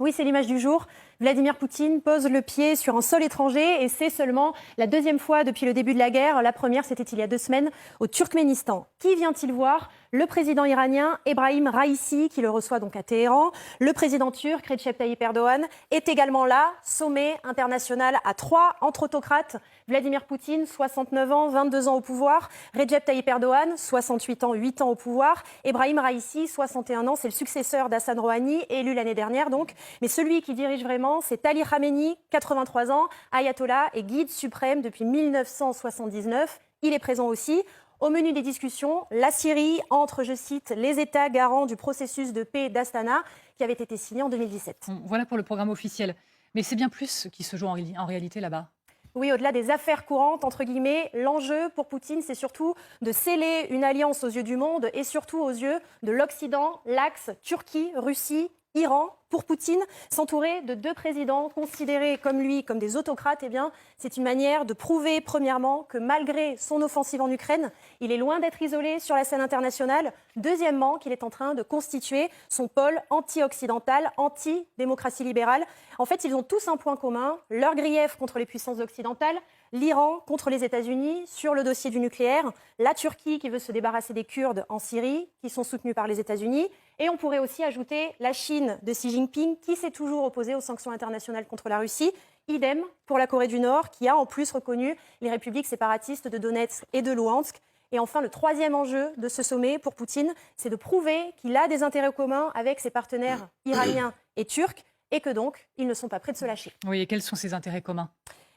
Oui, c'est l'image du jour. Vladimir Poutine pose le pied sur un sol étranger et c'est seulement la deuxième fois depuis le début de la guerre. La première, c'était il y a 2 semaines au Turkménistan. Qui vient-il voir? Le président iranien Ebrahim Raïssi, qui le reçoit donc à Téhéran. Le président turc Recep Tayyip Erdogan est également là. Sommet international à 3 entre autocrates. Vladimir Poutine, 69 ans, 22 ans au pouvoir. Recep Tayyip Erdogan, 68 ans, 8 ans au pouvoir. Ebrahim Raïssi, 61 ans, c'est le successeur d'Hassan Rouhani, élu l'année dernière donc. Mais celui qui dirige vraiment, c'est Ali Khamenei, 83 ans, ayatollah et guide suprême depuis 1979. Il est présent aussi. Au menu des discussions, la Syrie entre, je cite, les États garants du processus de paix d'Astana qui avait été signé en 2017. Voilà pour le programme officiel. Mais c'est bien plus qui se joue en réalité là-bas. Oui, au-delà des affaires courantes, entre guillemets, l'enjeu pour Poutine, c'est surtout de sceller une alliance aux yeux du monde et surtout aux yeux de l'Occident, l'axe Turquie, Russie, Iran. Pour Poutine, s'entourer de 2 présidents considérés comme lui, comme des autocrates, eh bien, c'est une manière de prouver, premièrement, que malgré son offensive en Ukraine, il est loin d'être isolé sur la scène internationale. Deuxièmement, qu'il est en train de constituer son pôle anti-occidental, anti-démocratie libérale. En fait, ils ont tous un point commun, leur grief contre les puissances occidentales, l'Iran contre les États-Unis sur le dossier du nucléaire, la Turquie qui veut se débarrasser des Kurdes en Syrie, qui sont soutenus par les États-Unis, et on pourrait aussi ajouter la Chine de Xi Jinping, qui s'est toujours opposé aux sanctions internationales contre la Russie. Idem pour la Corée du Nord, qui a en plus reconnu les républiques séparatistes de Donetsk et de Louhansk. Et enfin, le troisième enjeu de ce sommet pour Poutine, c'est de prouver qu'il a des intérêts communs avec ses partenaires iraniens et turcs, et que donc, ils ne sont pas prêts de se lâcher. Oui, et quels sont ces intérêts communs ?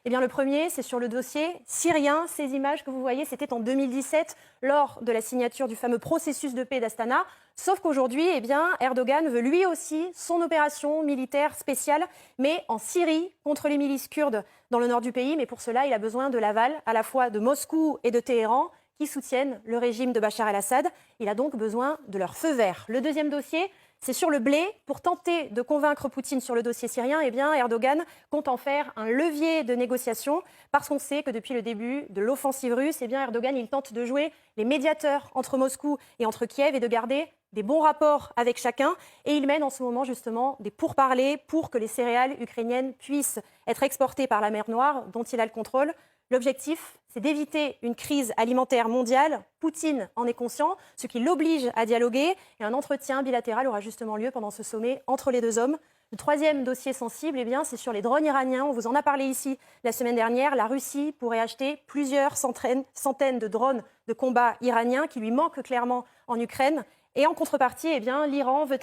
Eh bien, le premier, c'est sur le dossier syrien. Ces images que vous voyez, c'était en 2017, lors de la signature du fameux processus de paix d'Astana. Sauf qu'aujourd'hui, eh bien, Erdogan veut lui aussi son opération militaire spéciale, mais en Syrie, contre les milices kurdes dans le nord du pays. Mais pour cela, il a besoin de l'aval, à la fois de Moscou et de Téhéran, qui soutiennent le régime de Bachar el-Assad. Il a donc besoin de leur feu vert. Le deuxième dossier, c'est sur le blé. Pour tenter de convaincre Poutine sur le dossier syrien, eh bien, Erdogan compte en faire un levier de négociation parce qu'on sait que depuis le début de l'offensive russe, eh bien, Erdogan il tente de jouer les médiateurs entre Moscou et entre Kiev et de garder des bons rapports avec chacun. Et il mène en ce moment justement des pourparlers pour que les céréales ukrainiennes puissent être exportées par la mer Noire, dont il a le contrôle. L'objectif, c'est d'éviter une crise alimentaire mondiale. Poutine en est conscient, ce qui l'oblige à dialoguer. Et un entretien bilatéral aura justement lieu pendant ce sommet entre les 2 hommes. Le troisième dossier sensible, eh bien, c'est sur les drones iraniens. On vous en a parlé ici la semaine dernière. La Russie pourrait acheter plusieurs centaines de drones de combat iraniens qui lui manquent clairement en Ukraine. Et en contrepartie, eh bien, l'Iran veut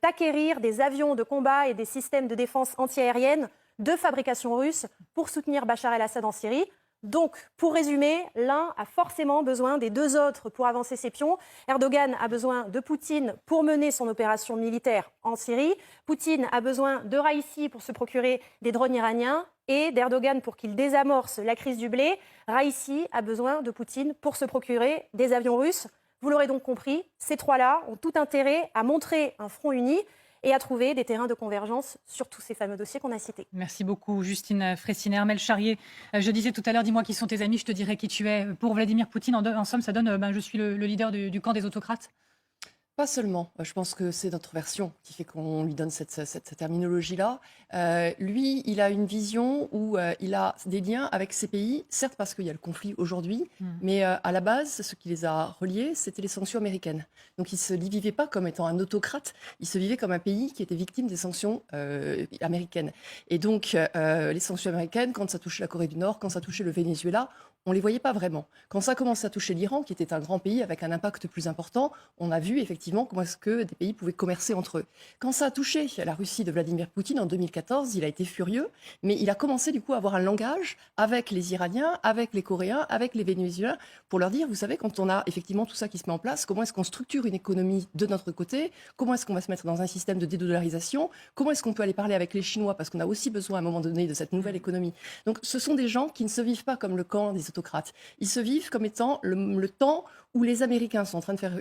acquérir des avions de combat et des systèmes de défense antiaérienne de fabrication russe pour soutenir Bachar el-Assad en Syrie. Donc, pour résumer, l'un a forcément besoin des 2 autres pour avancer ses pions. Erdogan a besoin de Poutine pour mener son opération militaire en Syrie. Poutine a besoin de Raïssi pour se procurer des drones iraniens et d'Erdogan pour qu'il désamorce la crise du blé. Raïssi a besoin de Poutine pour se procurer des avions russes. Vous l'aurez donc compris, ces 3-là ont tout intérêt à montrer un front uni et à trouver des terrains de convergence sur tous ces fameux dossiers qu'on a cités. Merci beaucoup, Justine Fressinet. Armelle Charrier, je disais tout à l'heure, dis-moi qui sont tes amis, je te dirai qui tu es. Pour Vladimir Poutine, en somme, ça donne je suis le leader du camp des autocrates. Pas seulement. Je pense que c'est notre version qui fait qu'on lui donne cette terminologie-là. Lui, il a une vision où il a des liens avec ces pays, certes parce qu'il y a le conflit aujourd'hui, mais à la base, ce qui les a reliés, c'était les sanctions américaines. Donc il ne se vivait pas comme étant un autocrate, il se vivait comme un pays qui était victime des sanctions américaines. Et donc les sanctions américaines, quand ça touchait la Corée du Nord, quand ça touchait le Venezuela, on ne les voyait pas vraiment. Quand ça commence à toucher l'Iran, qui était un grand pays avec un impact plus important, on a vu effectivement comment est-ce que des pays pouvaient commercer entre eux. Quand ça a touché la Russie de Vladimir Poutine en 2014, il a été furieux, mais il a commencé du coup à avoir un langage avec les Iraniens, avec les Coréens, avec les Vénézuéliens, pour leur dire, vous savez, quand on a effectivement tout ça qui se met en place, comment est-ce qu'on structure une économie de notre côté, comment est-ce qu'on va se mettre dans un système de dédollarisation, comment est-ce qu'on peut aller parler avec les Chinois, parce qu'on a aussi besoin à un moment donné de cette nouvelle économie. Donc ce sont des gens qui ne se vivent pas comme le camp des autocrates. Ils se vivent comme étant le temps où les Américains sont en train de faire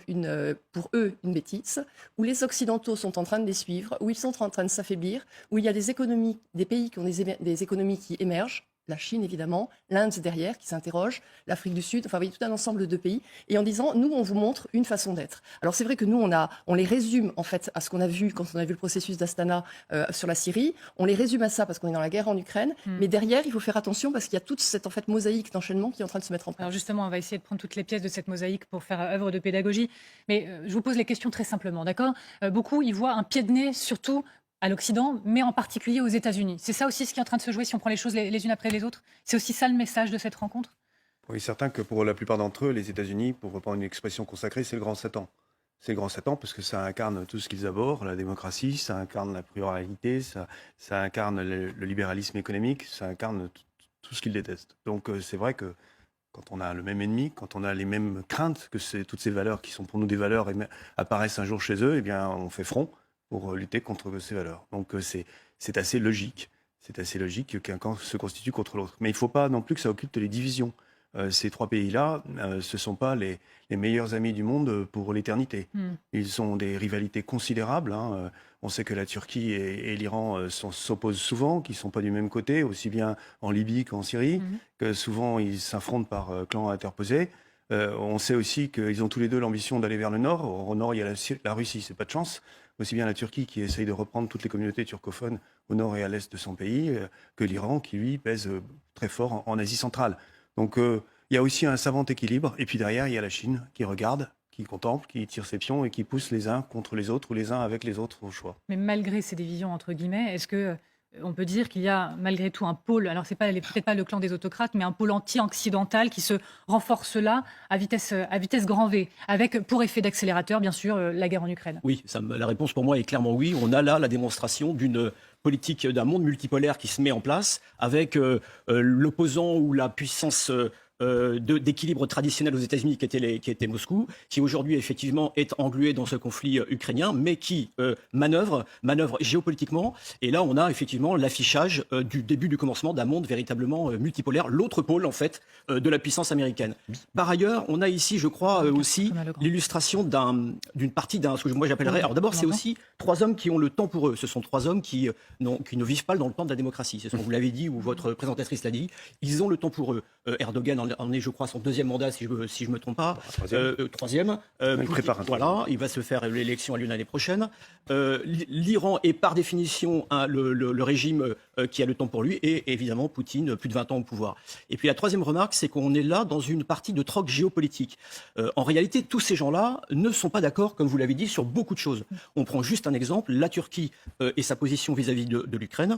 pour eux une bêtise, où les Occidentaux sont en train de les suivre, où ils sont en train de s'affaiblir, où il y a des économies, des pays qui ont des économies qui émergent. la Chine évidemment, l'Inde derrière qui s'interroge, l'Afrique du Sud, enfin vous voyez tout un ensemble de pays, et en disant nous on vous montre une façon d'être. Alors c'est vrai que nous on les résume en fait à ce qu'on a vu quand on a vu le processus d'Astana sur la Syrie, on les résume à ça parce qu'on est dans la guerre en Ukraine, mais derrière il faut faire attention parce qu'il y a toute cette en fait mosaïque d'enchaînement qui est en train de se mettre en place. Alors justement, on va essayer de prendre toutes les pièces de cette mosaïque pour faire œuvre de pédagogie, mais je vous pose les questions très simplement, d'accord? Beaucoup y voient un pied de nez surtout à l'Occident, mais en particulier aux États-Unis. C'est ça aussi ce qui est en train de se jouer si on prend les choses les unes après les autres? C'est aussi ça le message de cette rencontre? Oui, certain que pour la plupart d'entre eux, les États-Unis, pour reprendre une expression consacrée, c'est le grand Satan. C'est le grand Satan parce que ça incarne tout ce qu'ils abhorrent, la démocratie, ça incarne la pluralité, ça incarne le libéralisme économique, ça incarne tout ce qu'ils détestent. Donc c'est vrai que quand on a le même ennemi, quand on a les mêmes craintes, que toutes ces valeurs qui sont pour nous des valeurs apparaissent un jour chez eux, eh bien on fait front pour lutter contre ces valeurs. Donc c'est assez logique. C'est assez logique qu'un camp se constitue contre l'autre. Mais il ne faut pas non plus que ça occulte les divisions. Ces trois pays-là, ce ne sont pas les meilleurs amis du monde pour l'éternité. Ils ont des rivalités considérables. Hein. On sait que la Turquie et l'Iran s'opposent souvent, qu'ils ne sont pas du même côté, aussi bien en Libye qu'en Syrie, que souvent ils s'affrontent par clans interposés. On sait aussi qu'ils ont tous les deux l'ambition d'aller vers le nord. Au nord, il y a la Russie, c'est pas de chance. Aussi bien la Turquie qui essaye de reprendre toutes les communautés turcophones au nord et à l'est de son pays, que l'Iran qui, lui, pèse très fort en Asie centrale. Donc il y a aussi un savant équilibre. Et puis derrière, il y a la Chine qui regarde, qui contemple, qui tire ses pions et qui pousse les uns contre les autres ou les uns avec les autres au choix. Mais malgré ces divisions, entre guillemets, est-ce que on peut dire qu'il y a malgré tout un pôle, alors c'est peut-être pas le clan des autocrates, mais un pôle anti-occidental qui se renforce là à vitesse grand V, avec pour effet d'accélérateur, bien sûr, la guerre en Ukraine? Oui, la réponse pour moi est clairement oui. On a là la démonstration d'une politique d'un monde multipolaire qui se met en place avec l'opposant ou la puissance d'équilibre traditionnel aux États-Unis qui était Moscou, qui aujourd'hui effectivement est englué dans ce conflit ukrainien, mais qui manœuvre géopolitiquement. Et là, on a effectivement l'affichage du début du commencement d'un monde véritablement multipolaire, l'autre pôle en fait de la puissance américaine. Par ailleurs, on a ici, je crois, aussi l'illustration d'une partie ce que moi j'appellerais. Alors d'abord, c'est aussi trois hommes qui ont le temps pour eux. Ce sont trois hommes qui ne vivent pas dans le temps de la démocratie. Ce sont, vous l'avez dit, ou votre présentatrice l'a dit, ils ont le temps pour eux. Erdogan en est, je crois, son deuxième mandat, si je me trompe pas. Troisième. Il prépare un voilà, il va se faire l'élection à l'année prochaine. L'Iran est par définition le régime qui a le temps pour lui, et évidemment Poutine, plus de 20 ans au pouvoir. Et puis la troisième remarque, c'est qu'on est là dans une partie de troc géopolitique. En réalité, tous ces gens-là ne sont pas d'accord, comme vous l'avez dit, sur beaucoup de choses. On prend juste un exemple, la Turquie et sa position vis-à-vis de l'Ukraine.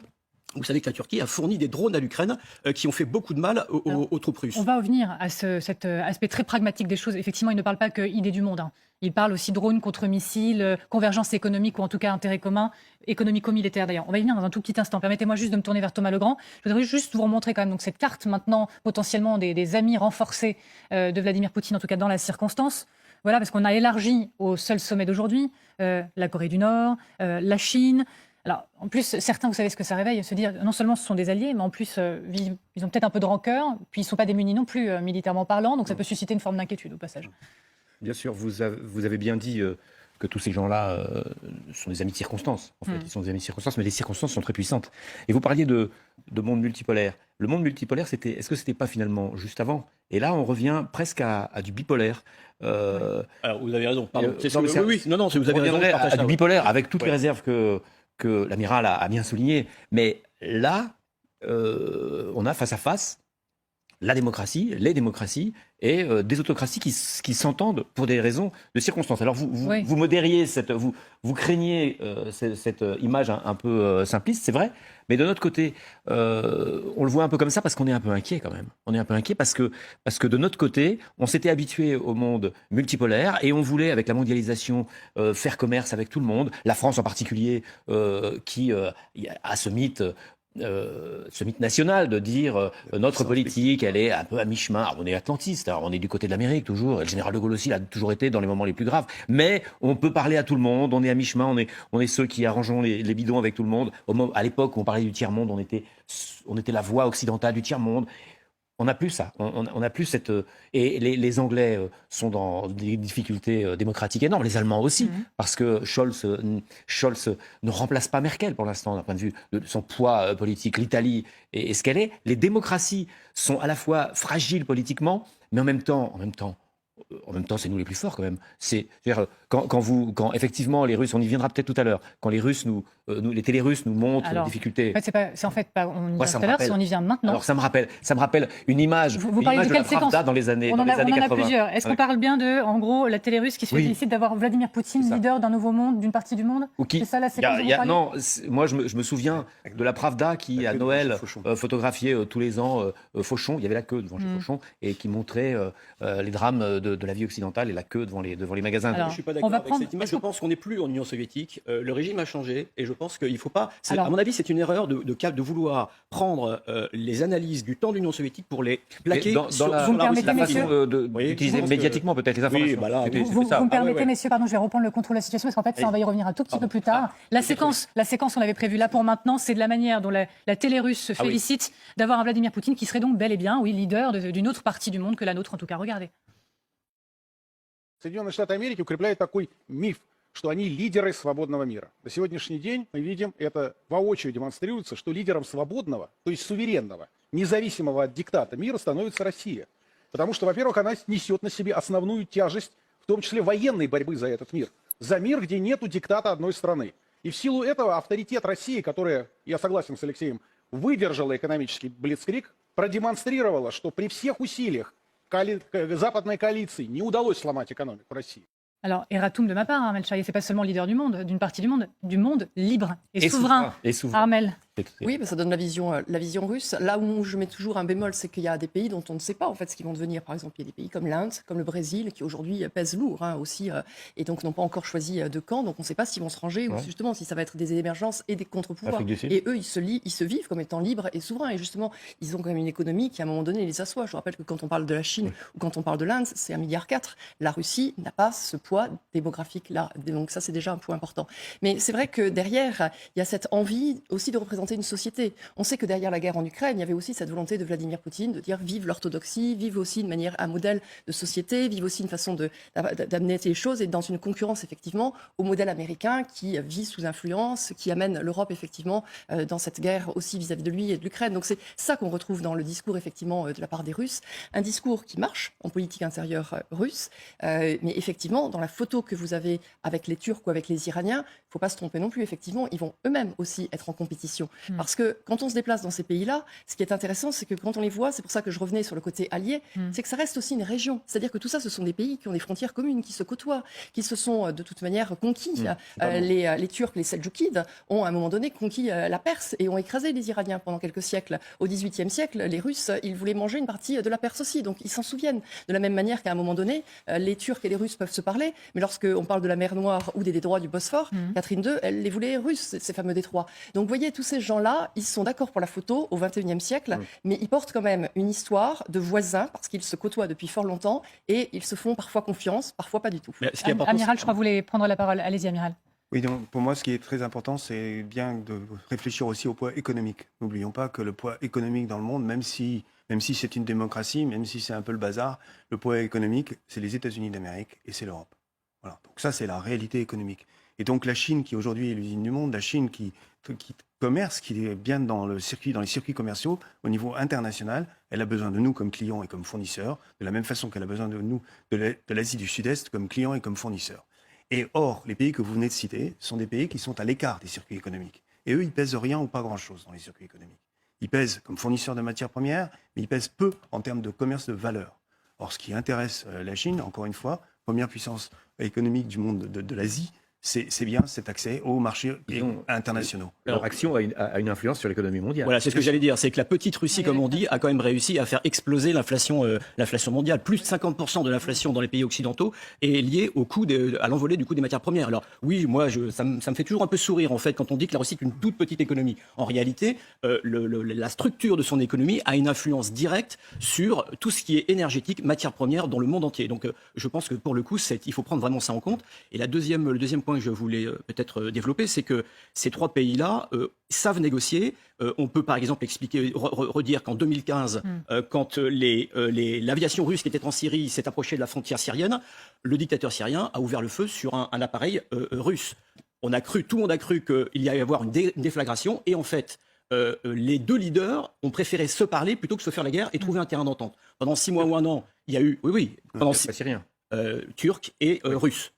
Vous savez que la Turquie a fourni des drones à l'Ukraine qui ont fait beaucoup de mal aux troupes russes. On va revenir à cet aspect très pragmatique des choses. Effectivement, il ne parle pas que idée du monde. Il parle aussi drone contre missiles, convergence économique ou en tout cas intérêt commun, économico-militaire d'ailleurs. On va y venir dans un tout petit instant. Permettez-moi juste de me tourner vers Thomas Legrand. Je voudrais juste vous remontrer quand même donc, cette carte maintenant potentiellement des amis renforcés de Vladimir Poutine, en tout cas dans la circonstance. Voilà, parce qu'on a élargi au seul sommet d'aujourd'hui la Corée du Nord, la Chine. Alors, en plus, certains, vous savez ce que ça réveille, se dire non seulement ce sont des alliés, mais en plus, ils ont peut-être un peu de rancœur, puis ils ne sont pas démunis non plus, militairement parlant, donc ça peut susciter une forme d'inquiétude au passage. Bien sûr, vous avez bien dit que tous ces gens-là sont des amis de circonstance. En fait, ils sont des amis de circonstance, mais les circonstances sont très puissantes. Et vous parliez de monde multipolaire. Le monde multipolaire, est-ce que c'était pas finalement juste avant? Et là, on revient presque à du bipolaire. Alors, vous avez raison. Pardon. Vous avez raison. À du bipolaire, avec toutes les réserves que l'amiral a bien souligné. Mais là, on a face à face la démocratie, les démocraties et des autocraties qui s'entendent pour des raisons de circonstances. Alors vous modériez, vous craignez cette image un peu simpliste, c'est vrai, mais de notre côté, on le voit un peu comme ça parce qu'on est un peu inquiet quand même. On est un peu inquiet parce que de notre côté, on s'était habitué au monde multipolaire et on voulait, avec la mondialisation, faire commerce avec tout le monde. La France en particulier, qui a ce mythe national de dire notre politique, elle est un peu à mi-chemin. Alors, on est atlantiste, on est du côté de l'Amérique toujours. Le général de Gaulle aussi l'a toujours été dans les moments les plus graves. Mais on peut parler à tout le monde. On est à mi-chemin. On est ceux qui arrangeons les bidons avec tout le monde. À l'époque où on parlait du tiers-monde, on était la voix occidentale du tiers-monde. On n'a plus ça. On n'a plus cette. Et les Anglais sont dans des difficultés démocratiques énormes. Les Allemands aussi, parce que Scholz ne remplace pas Merkel pour l'instant d'un point de vue de son poids politique. L'Italie est ce qu'elle est. Les démocraties sont à la fois fragiles politiquement, mais en même temps, c'est nous les plus forts quand même. Quand effectivement les Russes, on y viendra peut-être tout à l'heure, quand les Russes les télés russes nous montrent les difficultés. En fait, c'est en fait pas on y vient Moi, tout à l'heure, c'est on y vient maintenant. Alors ça me rappelle une image, Vous parlez de la quelle séquence Pravda dans les années on en a 80. plusieurs. Est-ce qu'on parle bien de, en gros, la télé russe qui se félicite d'avoir Vladimir Poutine, leader d'un nouveau monde, d'une partie du monde? C'est ça la séquence dont vous parlez? Non, moi je me souviens de la Pravda qui, à Noël, photographiait tous les ans Fauchon. Il y avait la queue devant chez Fauchon et qui montrait les drames de la vie occidentale et la queue devant les magasins. Alors, je ne suis pas d'accord avec cette image. Je pense qu'on n'est plus en Union soviétique. Le régime a changé et je pense qu'il ne faut pas... À mon avis, c'est une erreur de vouloir prendre les analyses du temps de l'Union soviétique pour les plaquer sur la façon d'utiliser médiatiquement peut-être les informations. Vous me permettez, messieurs, pardon, je vais reprendre le contrôle de la situation parce qu'en fait, ça, on va y revenir un tout petit peu plus tard. La séquence, on avait prévue là pour maintenant, c'est de la manière dont la télé russe se félicite d'avoir un Vladimir Poutine qui serait donc bel et bien, leader d'une autre partie du monde que la nôtre, en tout cas. Regardez. Соединенные Штаты Америки укрепляют такой миф, что они лидеры свободного мира. На сегодняшний день мы видим, это воочию демонстрируется, что лидером свободного, то есть суверенного, независимого от диктата мира становится Россия. Потому что, во-первых, она несет на себе основную тяжесть, в том числе военной борьбы за этот мир. За мир, где нету диктата одной страны. И в силу этого авторитет России, которая, я согласен с Алексеем, выдержала экономический блицкриг, продемонстрировала, что при всех усилиях западной коалиции не удалось сломать экономику России. Alors, Eratum de ma part, Armel Charrier, c'est pas seulement leader du monde, d'une partie du monde libre et souverain. Armel. Oui, mais ça donne la vision russe. Là où je mets toujours un bémol, c'est qu'il y a des pays dont on ne sait pas en fait ce qu'ils vont devenir. Par exemple, il y a des pays comme l'Inde, comme le Brésil, qui aujourd'hui pèsent lourd aussi, et donc n'ont pas encore choisi de camp. Donc on ne sait pas s'ils vont se ranger ou justement si ça va être des émergences et des contre-pouvoirs. Et eux, ils se vivent comme étant libres et souverains. Et justement, ils ont quand même une économie qui, à un moment donné, les assoit. Je rappelle que quand on parle de la Chine ou quand on parle de l'Inde, c'est 1,4 milliard. La Russie n'a pas ce poids démographique-là. Donc ça, c'est déjà un point important. Mais c'est vrai que derrière, il y a cette envie aussi de représenter une société. On sait que derrière la guerre en Ukraine, il y avait aussi cette volonté de Vladimir Poutine de dire vive l'orthodoxie, vive aussi une manière, un modèle de société, vive aussi une façon d'amener les choses et dans une concurrence effectivement au modèle américain qui vit sous influence, qui amène l'Europe effectivement dans cette guerre aussi vis-à-vis de lui et de l'Ukraine. Donc c'est ça qu'on retrouve dans le discours effectivement de la part des Russes, un discours qui marche en politique intérieure russe, mais effectivement dans la photo que vous avez avec les Turcs ou avec les Iraniens, il ne faut pas se tromper non plus, effectivement, ils vont eux-mêmes aussi être en compétition. Parce que quand on se déplace dans ces pays-là, ce qui est intéressant, c'est que quand on les voit, c'est pour ça que je revenais sur le côté allié, c'est que ça reste aussi une région. C'est-à-dire que tout ça, ce sont des pays qui ont des frontières communes, qui se côtoient, qui se sont de toute manière conquis. Les Turcs, les Seldjoukides, ont à un moment donné conquis la Perse et ont écrasé les Iraniens pendant quelques siècles. Au XVIIIe siècle, les Russes, ils voulaient manger une partie de la Perse aussi, donc ils s'en souviennent. De la même manière qu'à un moment donné, les Turcs et les Russes peuvent se parler, mais lorsqu'on parle de la mer Noire ou des détroits du Bosphore, Catherine II, elle les voulait russes, ces fameux détroits. Donc vous voyez, tous ces gens-là, ils sont d'accord pour la photo au XXIe siècle, mais ils portent quand même une histoire de voisins, parce qu'ils se côtoient depuis fort longtemps, et ils se font parfois confiance, parfois pas du tout. Amiral, je crois que vous voulez prendre la parole. Allez-y, Amiral. Oui, donc pour moi, ce qui est très important, c'est bien de réfléchir aussi au poids économique. N'oublions pas que le poids économique dans le monde, même si c'est une démocratie, même si c'est un peu le bazar, le poids économique, c'est les États-Unis d'Amérique et c'est l'Europe. Voilà. Donc ça, c'est la réalité économique. Et donc la Chine, qui aujourd'hui est l'usine du monde, la Chine qui commerce, qui est bien dans les circuits commerciaux au niveau international, elle a besoin de nous comme clients et comme fournisseurs, de la même façon qu'elle a besoin de nous de l'Asie du Sud-Est comme clients et comme fournisseurs. Et or, les pays que vous venez de citer sont des pays qui sont à l'écart des circuits économiques. Et eux, ils pèsent rien ou pas grand-chose dans les circuits économiques. Ils pèsent comme fournisseurs de matières premières, mais ils pèsent peu en termes de commerce de valeur. Or, ce qui intéresse la Chine, encore une fois, première puissance économique du monde de l'Asie, c'est bien cet accès aux marchés internationaux. Leur action a une influence sur l'économie mondiale. Voilà, c'est ce que j'allais dire. C'est que la petite Russie, comme on dit, a quand même réussi à faire exploser l'inflation mondiale. Plus de 50% de l'inflation dans les pays occidentaux est liée au coût à l'envolée du coût des matières premières. Alors oui, moi, ça me fait toujours un peu sourire, en fait, quand on dit que la Russie est une toute petite économie. En réalité, la structure de son économie a une influence directe sur tout ce qui est énergétique, matières premières dans le monde entier. Donc je pense que pour le coup, il faut prendre vraiment ça en compte. Et le deuxième point que je voulais peut-être développer, c'est que ces 3 pays-là savent négocier. On peut par exemple expliquer, redire qu'en 2015, quand l'aviation russe qui était en Syrie s'est approchée de la frontière syrienne, le dictateur syrien a ouvert le feu sur un appareil russe. Tout le monde a cru qu'il y allait y avoir une déflagration, et en fait, les 2 leaders ont préféré se parler plutôt que se faire la guerre et trouver un terrain d'entente. Pendant 6 mois ou 1 an, il y a eu, pendant Pas syrien. Turcs et Russes.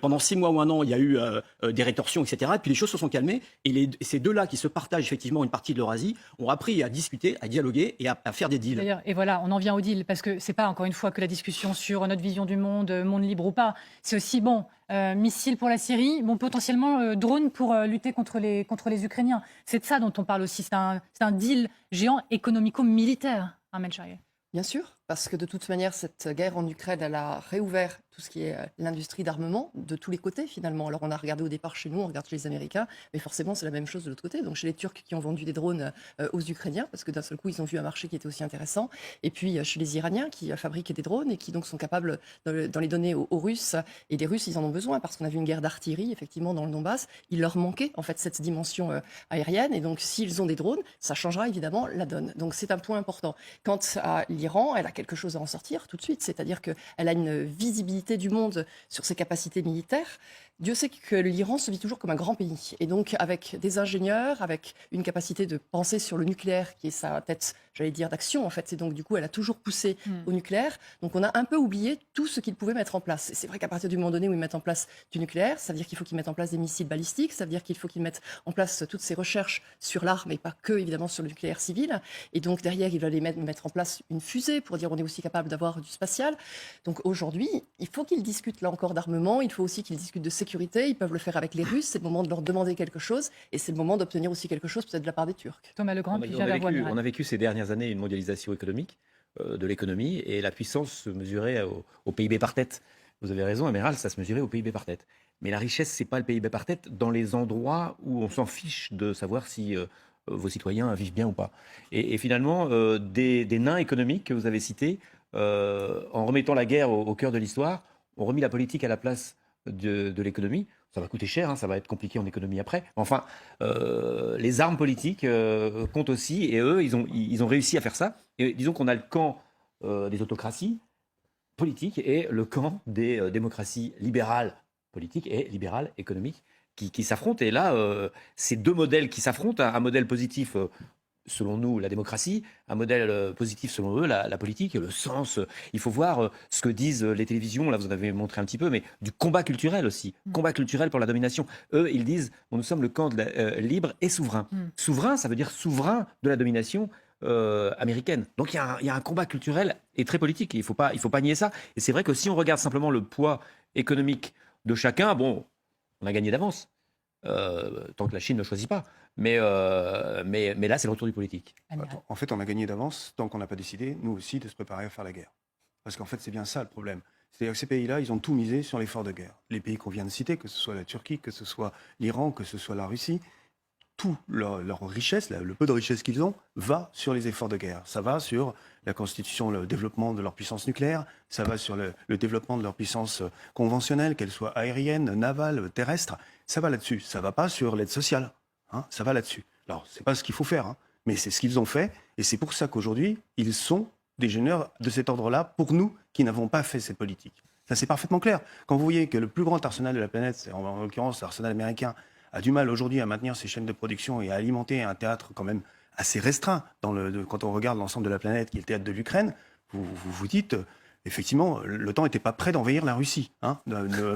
Pendant 6 mois ou 1 an, il y a eu des rétorsions, etc. Et puis les choses se sont calmées. Et ces 2-là, qui se partagent effectivement une partie de l'Eurasie, ont appris à discuter, à dialoguer et à faire des deals. D'ailleurs, et voilà, on en vient au deal, parce que c'est pas encore une fois que la discussion sur notre vision du monde, monde libre ou pas. C'est aussi, missiles pour la Syrie, potentiellement drones pour lutter contre les Ukrainiens. C'est de ça dont on parle aussi. C'est un deal géant économico-militaire, Ahmed Sharieh. Bien sûr, parce que de toute manière, cette guerre en Ukraine, elle a réouvert tout ce qui est l'industrie d'armement de tous les côtés finalement. Alors on a regardé au départ chez nous, on regarde chez les Américains, mais forcément c'est la même chose de l'autre côté. Donc chez les Turcs qui ont vendu des drones aux Ukrainiens, parce que d'un seul coup ils ont vu un marché qui était aussi intéressant. Et puis chez les Iraniens qui fabriquent des drones et qui donc sont capables d'en les donner aux Russes. Et les Russes, ils en ont besoin parce qu'on a vu une guerre d'artillerie effectivement dans le Donbass. Il leur manquait en fait cette dimension aérienne. Et donc s'ils ont des drones, ça changera évidemment la donne. Donc c'est un point important. Quant à l'Iran, elle a quelque chose à en sortir tout de suite. C'est-à-dire qu'elle a une visibilité du monde sur ses capacités militaires. Dieu sait que l'Iran se vit toujours comme un grand pays. Et donc, avec des ingénieurs, avec une capacité de penser sur le nucléaire, qui est sa tête, j'allais dire, d'action, en fait. Et donc, du coup, elle a toujours poussé au nucléaire. Donc, on a un peu oublié tout ce qu'ils pouvaient mettre en place. Et c'est vrai qu'à partir du moment donné où ils mettent en place du nucléaire, ça veut dire qu'il faut qu'ils mettent en place des missiles balistiques, ça veut dire qu'il faut qu'ils mettent en place toutes ces recherches sur l'arme, et pas que, évidemment, sur le nucléaire civil. Et donc, derrière, ils veulent mettre en place une fusée pour dire on est aussi capable d'avoir du spatial. Donc, aujourd'hui, il faut qu'ils discutent, là encore, d'armement. Il faut aussi qu'ils discutent de sécurité. Ils peuvent le faire avec les Russes. C'est le moment de leur demander quelque chose. Et c'est le moment d'obtenir aussi quelque chose, peut-être de la part des Turcs. Thomas Legrand, puis Jean Vervoix. On a vécu ces dernières années une mondialisation économique de l'économie, et la puissance se mesurait au PIB par tête. Vous avez raison, Améral, ça se mesurait au PIB par tête. Mais la richesse, c'est pas le PIB par tête dans les endroits où on s'en fiche de savoir si vos citoyens vivent bien ou pas. Et finalement, des nains économiques que vous avez cités, en remettant la guerre au cœur de l'histoire, ont remis la politique à la place de l'économie. Ça va coûter cher, ça va être compliqué en économie après. Enfin, les armes politiques comptent aussi, et eux, ils ont réussi à faire ça. Et disons qu'on a le camp des autocraties politiques et le camp des démocraties libérales politiques et libérales économiques qui s'affrontent. Et là, ces 2 modèles qui s'affrontent, un modèle positif selon nous, la démocratie, un modèle positif selon eux, la politique, le sens. Il faut voir ce que disent les télévisions, là vous en avez montré un petit peu, mais du combat culturel aussi, combat culturel pour la domination. Eux, ils disent, nous sommes le camp libre et souverain. Souverain, ça veut dire souverain de la domination américaine. Donc il y a un combat culturel et très politique, il faut pas nier ça. Et c'est vrai que si on regarde simplement le poids économique de chacun, on a gagné d'avance, tant que la Chine ne choisit pas. Mais là, c'est le retour du politique. En fait, on a gagné d'avance tant qu'on n'a pas décidé, nous aussi, de se préparer à faire la guerre. Parce qu'en fait, c'est bien ça le problème. C'est-à-dire que ces pays-là, ils ont tout misé sur l'effort de guerre. Les pays qu'on vient de citer, que ce soit la Turquie, que ce soit l'Iran, que ce soit la Russie, tout leur richesse, le peu de richesse qu'ils ont, va sur les efforts de guerre. Ça va sur la constitution, le développement de leur puissance nucléaire, ça va sur le développement de leur puissance conventionnelle, qu'elle soit aérienne, navale, terrestre. Ça va là-dessus. Ça ne va pas sur l'aide sociale. Ça va là-dessus. Alors, ce n'est pas ce qu'il faut faire, mais c'est ce qu'ils ont fait. Et c'est pour ça qu'aujourd'hui, ils sont des génères de cet ordre-là pour nous qui n'avons pas fait cette politique. Ça, c'est parfaitement clair. Quand vous voyez que le plus grand arsenal de la planète, c'est en l'occurrence l'arsenal américain, a du mal aujourd'hui à maintenir ses chaînes de production et à alimenter un théâtre quand même assez restreint quand on regarde l'ensemble de la planète, qui est le théâtre de l'Ukraine, vous dites... Effectivement, l'OTAN n'était pas prêt d'envahir la Russie,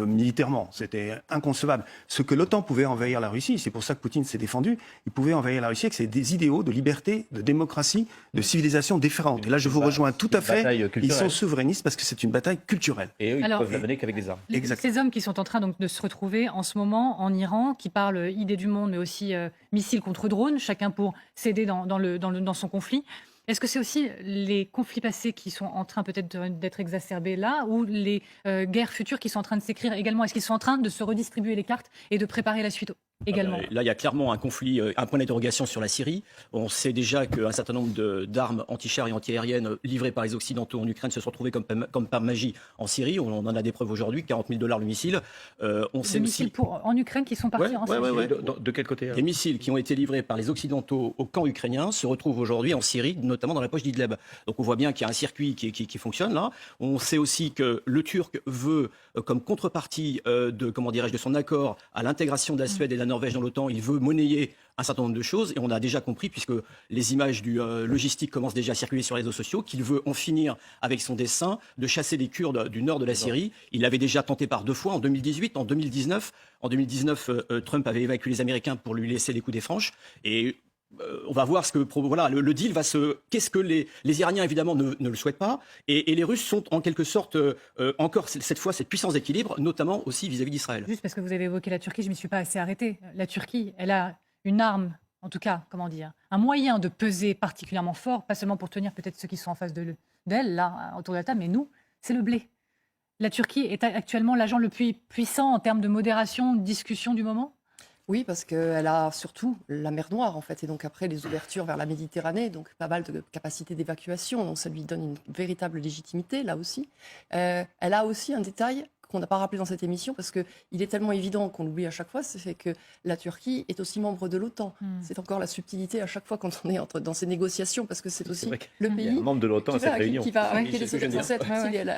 militairement. C'était inconcevable. Ce que l'OTAN pouvait envahir la Russie, c'est pour ça que Poutine s'est défendu, il pouvait envahir la Russie avec des idéaux de liberté, de démocratie, de civilisation différentes. Et là, je vous rejoins tout à fait. Ils sont souverainistes parce que c'est une bataille culturelle. Et eux, ils ne peuvent la mener qu'avec des armes. Ces hommes qui sont en train donc, de se retrouver en ce moment en Iran, qui parlent idée du monde, mais aussi missiles contre drones, chacun pour s'aider dans son conflit. Est-ce que c'est aussi les conflits passés qui sont en train peut-être d'être exacerbés là, ou les guerres futures qui sont en train de s'écrire également? Est-ce qu'ils sont en train de se redistribuer les cartes et de préparer la suite également. Là, il y a clairement un conflit, un point d'interrogation sur la Syrie. On sait déjà qu'un certain nombre d'armes anti-chars et anti-aériennes livrées par les Occidentaux en Ukraine se sont retrouvées comme par magie en Syrie. On en a des preuves aujourd'hui, $40 000 le missile. On sait missiles aussi... en Ukraine qui sont partis en Syrie. De quel côté Les missiles qui ont été livrés par les Occidentaux au camp ukrainien se retrouvent aujourd'hui en Syrie, notamment dans la poche d'Idleb. Donc on voit bien qu'il y a un circuit qui fonctionne là. On sait aussi que le Turc veut, comme contrepartie de son accord à l'intégration de la Suède et de la Norvège dans l'OTAN, il veut monnayer un certain nombre de choses. Et on a déjà compris, puisque les images du logistique commencent déjà à circuler sur les réseaux sociaux, qu'il veut en finir avec son dessein de chasser les Kurdes du nord de la Syrie. Il l'avait déjà tenté par 2 fois, en 2018, en 2019. En 2019, Trump avait évacué les Américains pour lui laisser les coups des franches. Et on va voir ce que le deal va se. Qu'est-ce que les Iraniens évidemment ne le souhaitent pas, et les Russes sont en quelque sorte encore cette fois cette puissance d'équilibre, notamment aussi vis-à-vis d'Israël. Juste parce que vous avez évoqué la Turquie, je ne m'y suis pas assez arrêtée. La Turquie, elle a une arme, en tout cas, comment dire, un moyen de peser particulièrement fort, pas seulement pour tenir peut-être ceux qui sont en face d'elle, là, autour de la table, mais nous, c'est le blé. La Turquie est actuellement l'agent le plus puissant en termes de modération, de discussion du moment ? Oui, parce qu'elle a surtout la mer Noire, en fait, et donc après les ouvertures vers la Méditerranée, donc pas mal de capacités d'évacuation, donc ça lui donne une véritable légitimité, là aussi. Elle a aussi un détail qu'on n'a pas rappelé dans cette émission, parce qu'il est tellement évident qu'on l'oublie à chaque fois, c'est que la Turquie est aussi membre de l'OTAN. C'est encore la subtilité à chaque fois quand on est dans ces négociations, parce que c'est aussi le pays membre de l'OTAN à cette réunion. qui va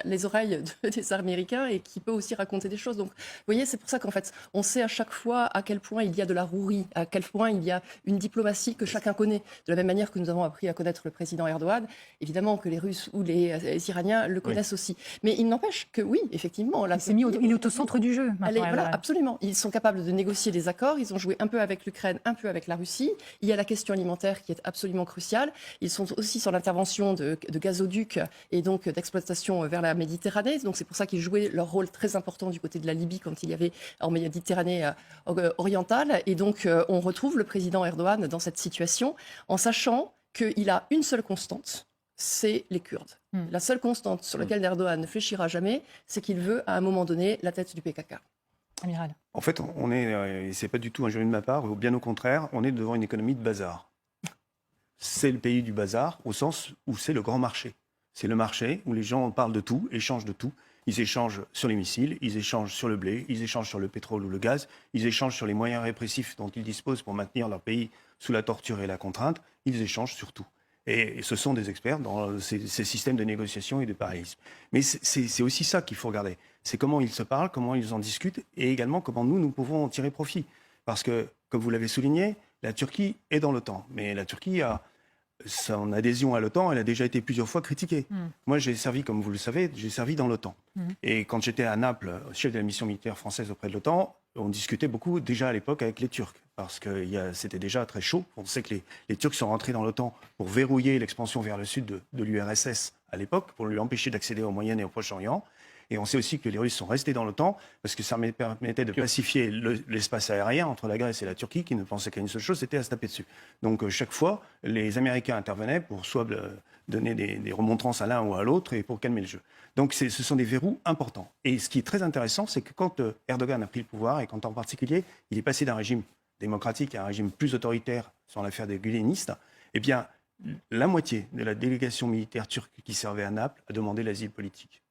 les oreilles des Américains et qui peut aussi raconter des choses. Donc, vous voyez, c'est pour ça qu'en fait, on sait à chaque fois à quel point il y a de la rouerie, à quel point il y a une diplomatie que chacun connaît. De la même manière que nous avons appris à connaître le président Erdogan, évidemment que les Russes ou les Iraniens le connaissent aussi. Mais il n'empêche que oui, effectivement, il est au centre du jeu. Absolument. Ils sont capables de négocier des accords. Ils ont joué un peu avec l'Ukraine, un peu avec la Russie. Il y a la question alimentaire qui est absolument cruciale. Ils sont aussi sur l'intervention de gazoducs et donc d'exploitation vers la Méditerranée. Donc c'est pour ça qu'ils jouaient leur rôle très important du côté de la Libye quand il y avait en Méditerranée orientale. Et donc on retrouve le président Erdogan dans cette situation en sachant qu'il a une seule constante, c'est les Kurdes. La seule constante sur laquelle Erdogan ne fléchira jamais, c'est qu'il veut, à un moment donné, la tête du PKK. Amiral. En fait, on est, et c'est pas du tout un jury de ma part, bien au contraire, on est devant une économie de bazar. C'est le pays du bazar, au sens où c'est le grand marché. C'est le marché où les gens parlent de tout, échangent de tout. Ils échangent sur les missiles, ils échangent sur le blé, ils échangent sur le pétrole ou le gaz, ils échangent sur les moyens répressifs dont ils disposent pour maintenir leur pays sous la torture et la contrainte, ils échangent sur tout. Et ce sont des experts dans ces systèmes de négociation et de parallélisme. Mais c'est aussi ça qu'il faut regarder. C'est comment ils se parlent, comment ils en discutent, et également comment nous pouvons en tirer profit. Parce que, comme vous l'avez souligné, la Turquie est dans l'OTAN. Mais la Turquie a son adhésion à l'OTAN, elle a déjà été plusieurs fois critiquée. Moi, j'ai servi, comme vous le savez, j'ai servi dans l'OTAN. Et quand j'étais à Naples, chef de la mission militaire française auprès de l'OTAN, on discutait beaucoup déjà à l'époque avec les Turcs, parce que c'était déjà très chaud. On sait que les Turcs sont rentrés dans l'OTAN pour verrouiller l'expansion vers le sud de l'URSS à l'époque, pour lui empêcher d'accéder au Moyen et au Proche-Orient. Et on sait aussi que les Russes sont restés dans l'OTAN parce que ça permettait de pacifier l'espace aérien entre la Grèce et la Turquie, qui ne pensait qu'à une seule chose, c'était à se taper dessus. Donc chaque fois, les Américains intervenaient pour soit donner des remontrances à l'un ou à l'autre et pour calmer le jeu. Donc ce sont des verrous importants. Et ce qui est très intéressant, c'est que quand Erdogan a pris le pouvoir, et quand en particulier, il est passé d'un régime démocratique à un régime plus autoritaire sur l'affaire des gulenistes, eh bien, la moitié de la délégation militaire turque qui servait à Naples a demandé l'asile politique.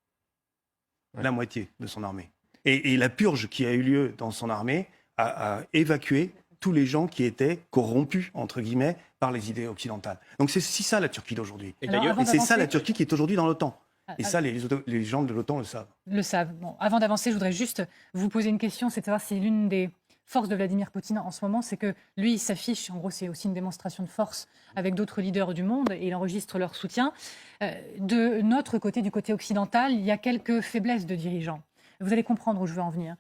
La moitié de son armée. Et la purge qui a eu lieu dans son armée a évacué tous les gens qui étaient corrompus, entre guillemets, par les idées occidentales. Donc c'est ça la Turquie d'aujourd'hui. Et c'est ça la Turquie qui est aujourd'hui dans l'OTAN. Et ça, les gens de l'OTAN le savent. Le savent. Bon, avant d'avancer, je voudrais juste vous poser une question, c'est de savoir si l'une des forces de Vladimir Poutine en ce moment, c'est que lui, il s'affiche, en gros, c'est aussi une démonstration de force avec d'autres leaders du monde, et il enregistre leur soutien. De notre côté, du côté occidental, il y a quelques faiblesses de dirigeants. Vous allez comprendre où je veux en venir.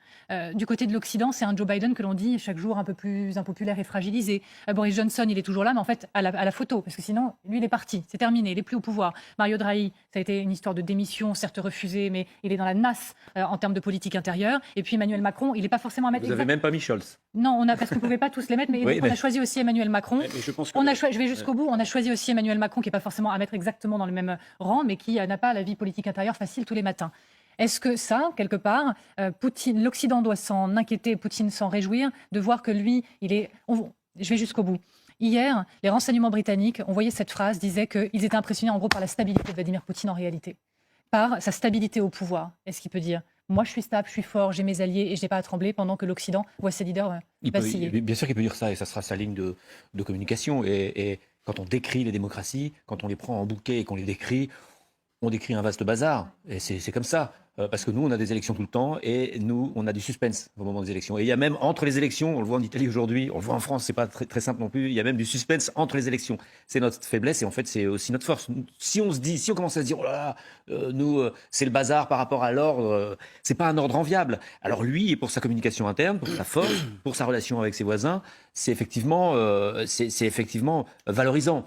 Du côté de l'Occident, c'est un Joe Biden que l'on dit chaque jour un peu plus impopulaire et fragilisé. Boris Johnson, il est toujours là, mais en fait, à la photo, parce que sinon, lui, il est parti, c'est terminé, il n'est plus au pouvoir. Mario Draghi, ça a été une histoire de démission, certes refusée, mais il est dans la nasse en termes de politique intérieure. Et puis Emmanuel Macron, il n'est pas forcément à mettre... Vous n'avez même pas mis Scholz. Non, parce qu'on ne pouvait pas tous les mettre, mais on a choisi aussi Emmanuel Macron. Je vais jusqu'au bout. On a choisi aussi Emmanuel Macron, qui n'est pas forcément à mettre exactement dans le même rang, mais qui n'a pas la vie politique intérieure facile tous les matins. Est-ce que ça, quelque part, l'Occident doit s'en inquiéter, Poutine s'en réjouir, de voir que lui, je vais jusqu'au bout. Hier, les renseignements britanniques, on voyait cette phrase, disaient qu'ils étaient impressionnés en gros par la stabilité de Vladimir Poutine en réalité, par sa stabilité au pouvoir. Est-ce qu'il peut dire « Moi, je suis stable, je suis fort, j'ai mes alliés et je n'ai pas à trembler » pendant que l'Occident voit ses leaders vaciller? Bien sûr qu'il peut dire ça, et ça sera sa ligne de communication. Et quand on décrit les démocraties, quand on les prend en bouquet et qu'on les décrit, on décrit un vaste bazar. Et c'est comme ça. Parce que nous, on a des élections tout le temps et nous, on a du suspense au moment des élections. Et il y a même entre les élections, on le voit en Italie aujourd'hui, on le voit en France, c'est pas très simple non plus, il y a même du suspense entre les élections. C'est notre faiblesse et en fait, c'est aussi notre force. Si on commence à se dire, oh là là, nous, c'est le bazar par rapport à l'ordre, c'est pas un ordre enviable. Alors lui, pour sa communication interne, pour sa force, pour sa relation avec ses voisins, c'est effectivement valorisant.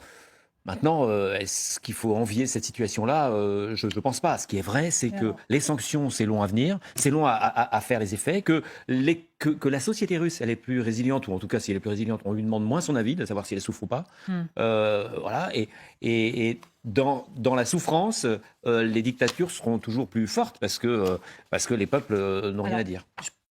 Maintenant, est-ce qu'il faut envier cette situation-là? Je ne pense pas. Ce qui est vrai, c'est que les sanctions, c'est long à venir, c'est long à faire les effets, que la société russe, elle est plus résiliente, ou en tout cas, si elle est plus résiliente, on lui demande moins son avis, de savoir si elle souffre ou pas. Voilà. Et dans la souffrance, les dictatures seront toujours plus fortes parce que les peuples n'ont rien à dire.